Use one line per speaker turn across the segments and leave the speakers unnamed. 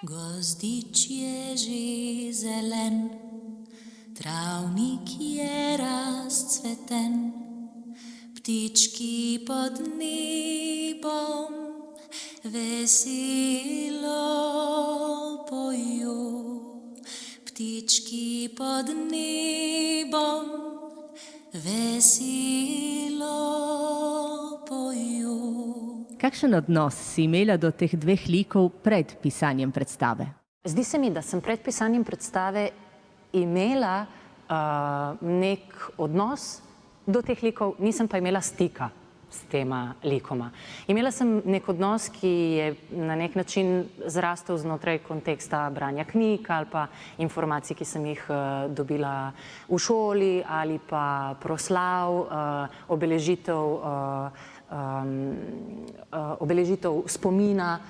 Gozdič je že zelen, travnik je razcveten, ptički pod nebom veselo pojo. Ptički pod nebom veselo pojo.
Kakšen odnos si imela do teh dveh likov pred pisanjem predstave?
Zdi se mi, da sem pred pisanjem predstave imela nek odnos do teh likov, nisem pa imela stika s tema likoma. Imela sem nek odnos, ki je na nek način zrastel znotraj konteksta branja knjig ali pa informacij, ki sem jih dobila v šoli, ali pa proslav, obeležitev spomina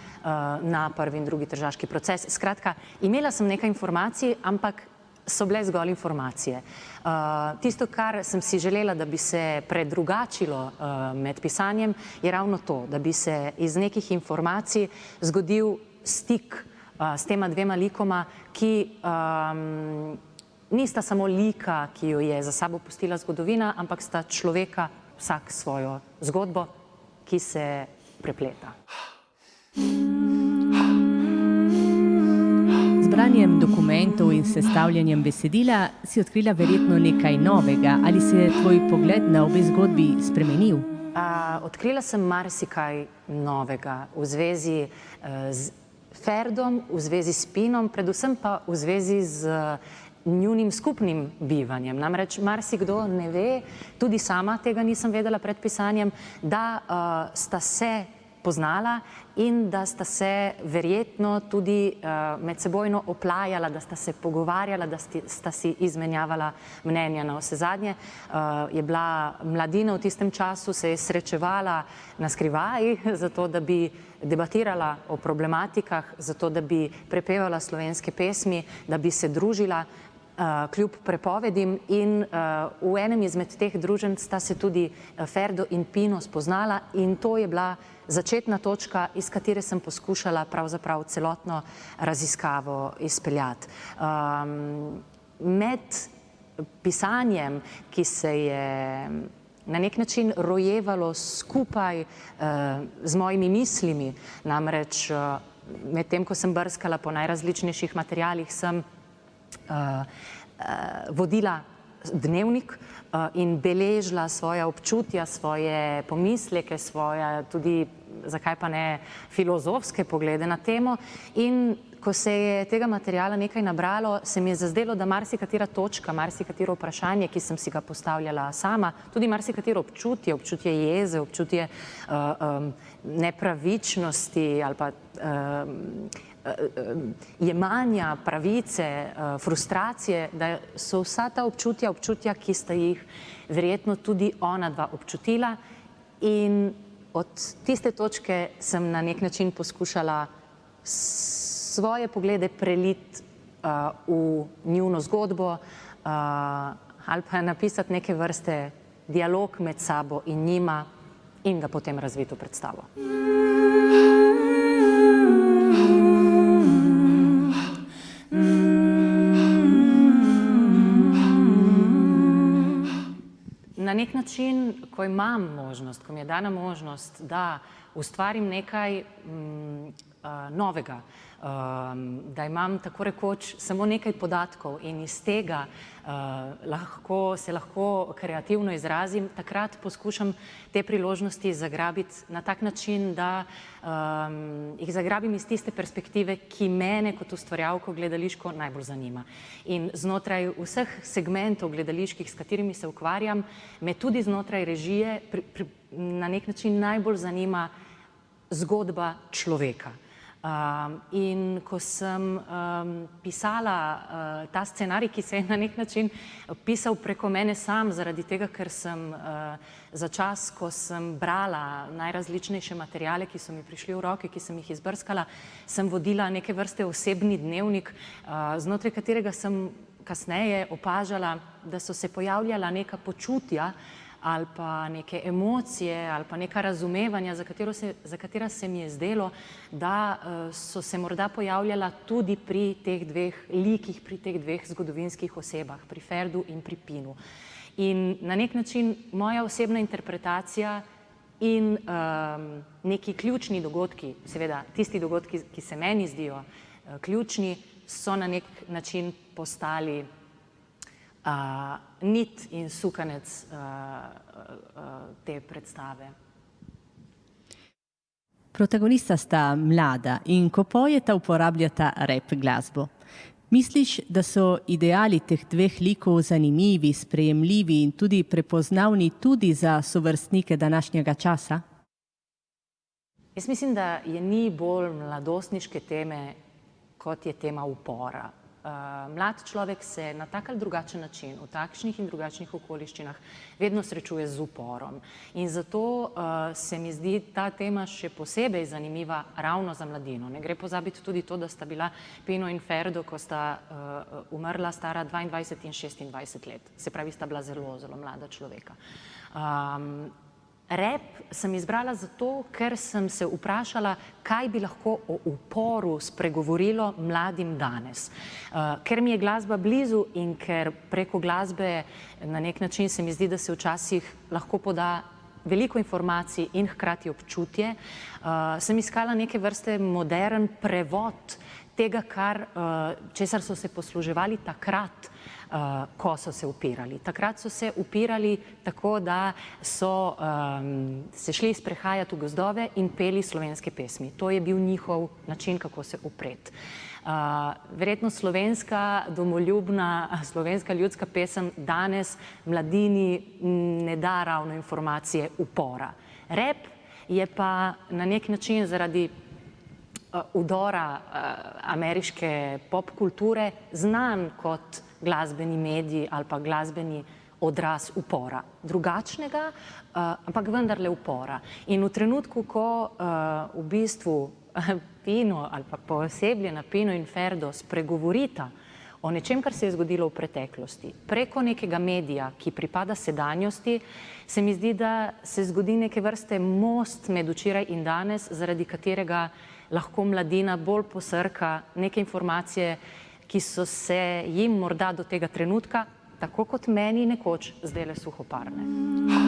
na prvi in drugi tržaški proces. Skratka, imela sem nekaj informacij, ampak so bile zgolj informacije. Tisto, kar sem si želela, da bi se predrugačilo med pisanjem, je ravno to, da bi se iz nekih informacij zgodil stik s tema dvema likoma, ki nista samo lika, ki jo je za sabo pustila zgodovina, ampak sta človeka, vsak svojo zgodbo, ki se prepleta.
Z branjem dokumentov in sestavljanjem besedila si odkrila verjetno nekaj novega. Ali se je tvoj pogled na obe zgodbi spremenil?
Odkrila sem marsikaj novega v zvezi z Ferdom, v zvezi s Pinom, predvsem pa v zvezi z njunim skupnim bivanjem. Namreč marsikdo ne ve, tudi sama tega nisem vedela pred pisanjem, da sta se poznala in da sta se verjetno tudi medsebojno oplajala, da sta se pogovarjala, da sta si izmenjavala mnenja. Na vsezadnje je bila mladina v tistem času, se je srečevala na skrivaj, zato da bi debatirala o problematikah, zato da bi prepevala slovenske pesmi, da bi se družila kljub prepovedim, in v enem izmed teh druženj sta se tudi Ferdo in Pino spoznala in to je bila začetna točka, iz katere sem poskušala pravzaprav celotno raziskavo izpeljati. Med pisanjem, ki se je na nek način rojevalo skupaj z mojimi mislimi, namreč medtem ko sem brskala po najrazličnejših materialih, sem vodila dnevnik in beležila svoja občutja, svoje pomisleke, svoje tudi, zakaj pa ne, filozofske poglede na temo. In ko se je tega materiala nekaj nabralo, se mi je zazdelo, da marsikatera točka, marsikatero vprašanje, ki sem si ga postavljala sama, tudi marsikatero občutje, občutje jeze, občutje nepravičnosti ali pa jemanja pravice, frustracije, da so vsa ta občutja, ki sta jih verjetno tudi ona dva občutila, in od tiste točke sem na nek način poskušala svoje poglede preliti v njuno zgodbo ali pa napisati neke vrste dialog med sabo in njima in ga potem razviti v predstavo. Na nek način, ko imam možnost, ko mi je dana možnost, da ustvarim nekaj novega, da imam tako rekoč samo nekaj podatkov in iz tega se lahko kreativno izrazim, takrat poskušam te priložnosti zagrabiti na tak način, da jih zagrabim iz tiste perspektive, ki mene kot ustvarjalko gledališko najbolj zanima. In znotraj vseh segmentov gledaliških, s katerimi se ukvarjam, me tudi znotraj režije na nek način najbolj zanima zgodba človeka. In ko sem pisala ta scenarij, ki se je na nek način pisal preko mene sam, zaradi tega, ker sem za čas, ko sem brala najrazličnejše materiale, ki so mi prišli v roke, ki sem jih izbrskala, sem vodila neke vrste osebni dnevnik, znotraj katerega sem kasneje opažala, da so se pojavljala neka počutja ali pa neke emocije ali pa neka razumevanja, za katera se mi je zdelo, da so se morda pojavljala tudi pri teh dveh likih, pri teh dveh zgodovinskih osebah, pri Ferdu in pri Pinu. In na nek način moja osebna interpretacija in neki ključni dogodki, seveda tisti dogodki, ki se meni zdijo ključni, so na nek način postali nit in sukanec te predstave.
Protagonista sta mlada in ko pojeta, uporabljata rap glasbo. Misliš, da so ideali teh dveh likov zanimivi, sprejemljivi in tudi prepoznavni tudi za sovrstnike današnjega časa?
Jaz mislim, da je ni bolj mladostniške teme, kot je tema upora. Mlad človek se na tak ali drugačen način, v takšnih in drugačnih okoliščinah, vedno srečuje z uporom. In zato se mi zdi ta tema še posebej zanimiva ravno za mladino. Ne gre pozabiti tudi to, da sta bila Pino in Ferdo, ko sta umrla stara 22 in 26 let. Se pravi, sta bila zelo, zelo mlada človeka. Rap sem izbrala zato, ker sem se vprašala, kaj bi lahko o uporu spregovorilo mladim danes. Ker mi je glasba blizu in ker preko glasbe na nek način se mi zdi, da se včasih lahko poda veliko informacij in hkrati občutje, sem iskala neke vrste modern prevod tega, česar so se posluževali takrat, ko so se upirali. Takrat so se upirali tako, da so se šli sprehajati v gozdove in peli slovenske pesmi. To je bil njihov način, kako se upreti. Verjetno slovenska domoljubna, slovenska ljudska pesem danes mladini ne da ravno informacije upora. Rap je pa na nek način zaradi udora ameriške pop kulture znan kot glasbeni medij ali pa glasbeni odraz upora. Drugačnega, ampak vendarle upora. In v trenutku, ko v bistvu Pino ali pa poosebljena Pino in Ferdo spregovorita o nečem, kar se je zgodilo v preteklosti, preko nekega medija, ki pripada sedanjosti, se mi zdi, da se zgodi neke vrste most med včeraj in danes, zaradi katerega lahko mladina bolj posrka neke informacije, ki so se jim morda do tega trenutka, tako kot meni nekoč, zdele suhoparne.